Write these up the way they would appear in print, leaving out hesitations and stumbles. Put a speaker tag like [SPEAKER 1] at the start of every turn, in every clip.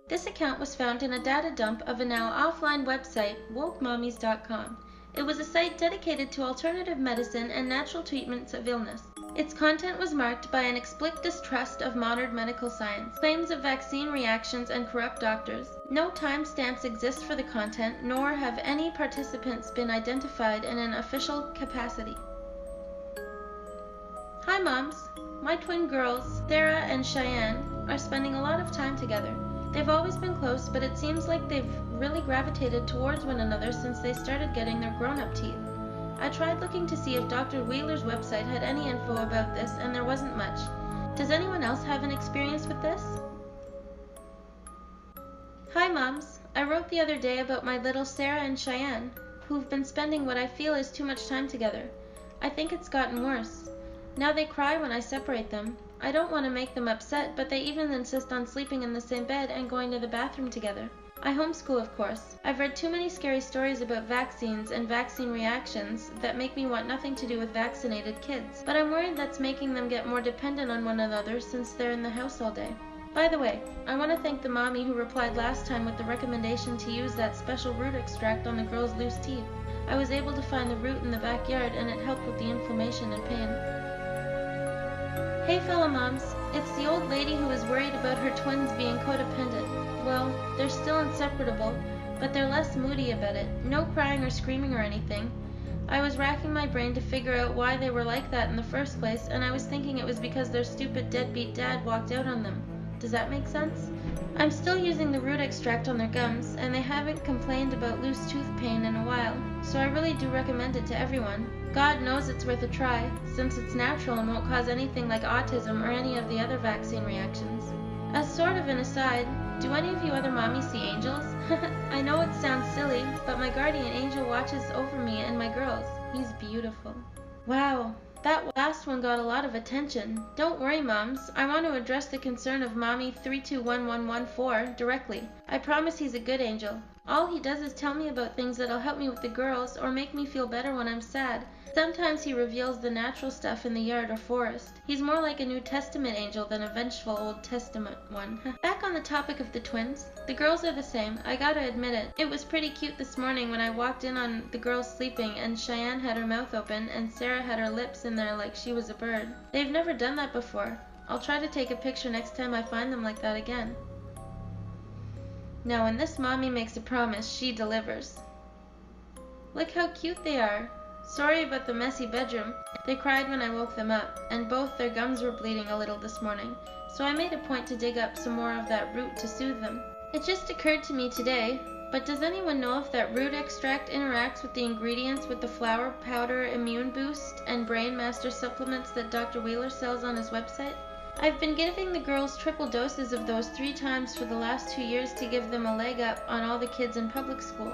[SPEAKER 1] This account was found in a data dump of a now offline website, wokemommies.com. It was a site dedicated to alternative medicine and natural treatments of illness. Its content was marked by an explicit distrust of modern medical science, claims of vaccine reactions, and corrupt doctors. No timestamps exist for the content, nor have any participants been identified in an official capacity. Hi moms! My twin girls, Sarah and Cheyenne, are spending a lot of time together. They've always been close, but it seems like they've really gravitated towards one another since they started getting their grown-up teeth. I tried looking to see if Dr. Wheeler's website had any info about this, and there wasn't much. Does anyone else have an experience with this? Hi moms! I wrote the other day about my little Sarah and Cheyenne, who've been spending what I feel is too much time together. I think it's gotten worse. Now they cry when I separate them. I don't want to make them upset, but they even insist on sleeping in the same bed and going to the bathroom together. I homeschool, of course. I've read too many scary stories about vaccines and vaccine reactions that make me want nothing to do with vaccinated kids, but I'm worried that's making them get more dependent on one another since they're in the house all day. By the way, I want to thank the mommy who replied last time with the recommendation to use that special root extract on the girls' loose teeth. I was able to find the root in the backyard and it helped with the inflammation and pain. Hey fellow moms, it's the old lady who is worried about her twins being codependent. Well, they're still inseparable, but they're less moody about it. No crying or screaming or anything. I was racking my brain to figure out why they were like that in the first place, and I was thinking it was because their stupid deadbeat dad walked out on them. Does that make sense? I'm still using the root extract on their gums, and they haven't complained about loose tooth pain in a while, so I really do recommend it to everyone. God knows it's worth a try, since it's natural and won't cause anything like autism or any of the other vaccine reactions. As sort of an aside, do any of you other mommies see angels? I know it sounds silly, but my guardian angel watches over me and my girls. He's beautiful. Wow, that last one got a lot of attention. Don't worry, moms. I want to address the concern of mommy 321114 directly. I promise he's a good angel. All he does is tell me about things that'll help me with the girls or make me feel better when I'm sad. Sometimes he reveals the natural stuff in the yard or forest. He's more like a New Testament angel than a vengeful Old Testament one. Back on the topic of the twins, the girls are the same, I gotta admit it. It was pretty cute this morning when I walked in on the girls sleeping and Cheyenne had her mouth open and Sarah had her lips in there like she was a bird. They've never done that before. I'll try to take a picture next time I find them like that again. Now when this mommy makes a promise, she delivers. Look how cute they are. Sorry about the messy bedroom. They cried when I woke them up, and both their gums were bleeding a little this morning, so I made a point to dig up some more of that root to soothe them. It just occurred to me today, but does anyone know if that root extract interacts with the ingredients with the flower powder immune boost and brain master supplements that Dr. Wheeler sells on his website? I've been giving the girls triple doses of those 3 times for the last 2 years to give them a leg up on all the kids in public school.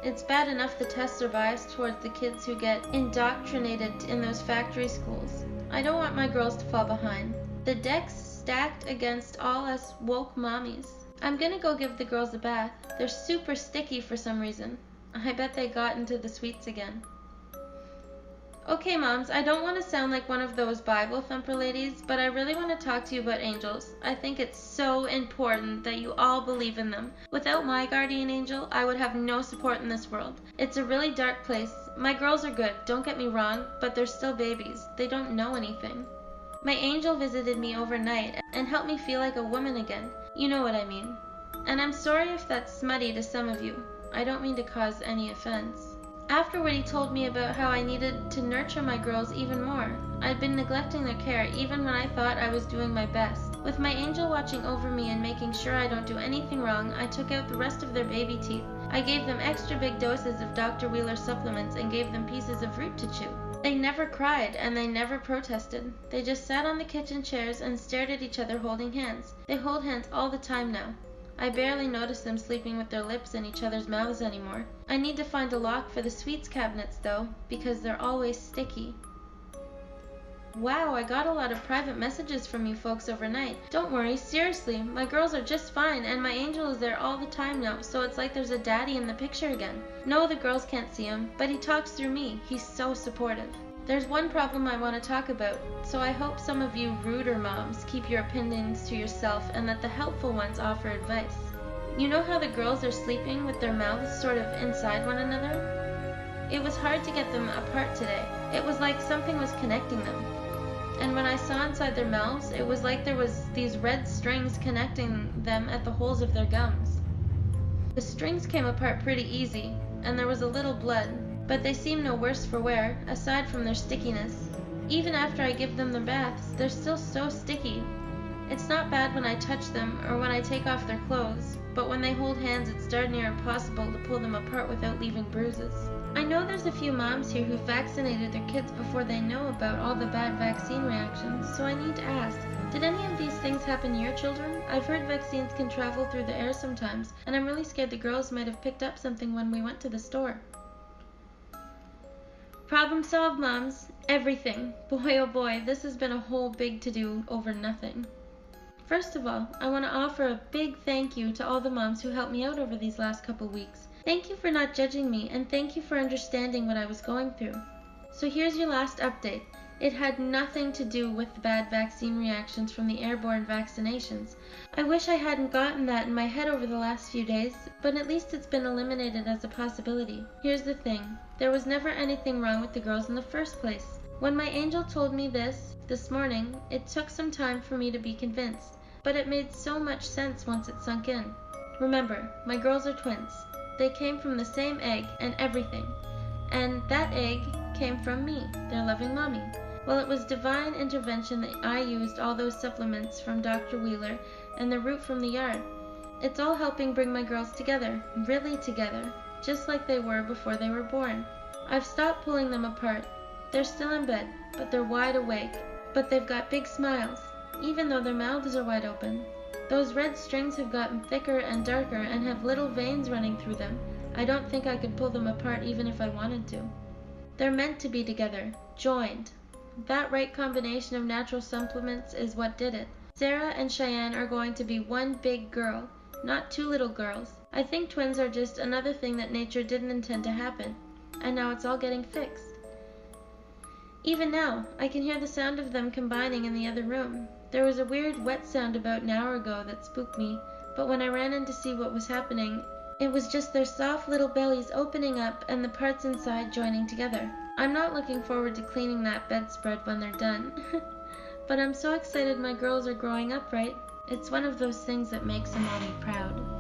[SPEAKER 1] It's bad enough the tests are biased towards the kids who get indoctrinated in those factory schools. I don't want my girls to fall behind. The deck's stacked against all us woke mommies. I'm gonna go give the girls a bath. They're super sticky for some reason. I bet they got into the sweets again. Okay, moms, I don't want to sound like one of those Bible thumper ladies, but I really want to talk to you about angels. I think it's so important that you all believe in them. Without my guardian angel, I would have no support in this world. It's a really dark place. My girls are good, don't get me wrong, but they're still babies. They don't know anything. My angel visited me overnight and helped me feel like a woman again. You know what I mean. And I'm sorry if that's smutty to some of you. I don't mean to cause any offense. Afterward, he told me about how I needed to nurture my girls even more. I'd been neglecting their care even when I thought I was doing my best. With my angel watching over me and making sure I don't do anything wrong, I took out the rest of their baby teeth. I gave them extra big doses of Dr. Wheeler supplements and gave them pieces of root to chew. They never cried and they never protested. They just sat on the kitchen chairs and stared at each other holding hands. They hold hands all the time now. I barely notice them sleeping with their lips in each other's mouths anymore. I need to find a lock for the sweets cabinets though, because they're always sticky. Wow, I got a lot of private messages from you folks overnight. Don't worry, seriously, my girls are just fine and my angel is there all the time now, so it's like there's a daddy in the picture again. No, the girls can't see him, but he talks through me. He's so supportive. There's one problem I want to talk about, so I hope some of you ruder moms keep your opinions to yourself and let the helpful ones offer advice. You know how the girls are sleeping with their mouths sort of inside one another? It was hard to get them apart today. It was like something was connecting them. And when I saw inside their mouths, it was like there was these red strings connecting them at the holes of their gums. The strings came apart pretty easy, and there was a little blood, but they seem no worse for wear, aside from their stickiness. Even after I give them the baths, they're still so sticky. It's not bad when I touch them or when I take off their clothes, but when they hold hands it's darn near impossible to pull them apart without leaving bruises. I know there's a few moms here who vaccinated their kids before they know about all the bad vaccine reactions, so I need to ask, did any of these things happen to your children? I've heard vaccines can travel through the air sometimes, and I'm really scared the girls might have picked up something when we went to the store. Problem solved, moms. Everything. Boy oh boy, this has been a whole big to-do over nothing. First of all, I want to offer a big thank you to all the moms who helped me out over these last couple weeks. Thank you for not judging me, and thank you for understanding what I was going through. So here's your last update. It had nothing to do with the bad vaccine reactions from the airborne vaccinations. I wish I hadn't gotten that in my head over the last few days, but at least it's been eliminated as a possibility. Here's the thing. There was never anything wrong with the girls in the first place. When my angel told me this morning, it took some time for me to be convinced, but it made so much sense once it sunk in. Remember, my girls are twins. They came from the same egg and everything. And that egg came from me, their loving mommy. Well, it was divine intervention that I used all those supplements from Dr. Wheeler and the root from the yard. It's all helping bring my girls together, really together, just like they were before they were born. I've stopped pulling them apart. They're still in bed, but they're wide awake. But they've got big smiles, even though their mouths are wide open. Those red strings have gotten thicker and darker and have little veins running through them. I don't think I could pull them apart even if I wanted to. They're meant to be together, joined. That right combination of natural supplements is what did it. Sarah and Cheyenne are going to be one big girl, not two little girls. I think twins are just another thing that nature didn't intend to happen, and now it's all getting fixed. Even now, I can hear the sound of them combining in the other room. There was a weird wet sound about an hour ago that spooked me, but when I ran in to see what was happening, it was just their soft little bellies opening up and the parts inside joining together. I'm not looking forward to cleaning that bedspread when they're done. But I'm so excited my girls are growing up right. It's one of those things that makes a mommy proud.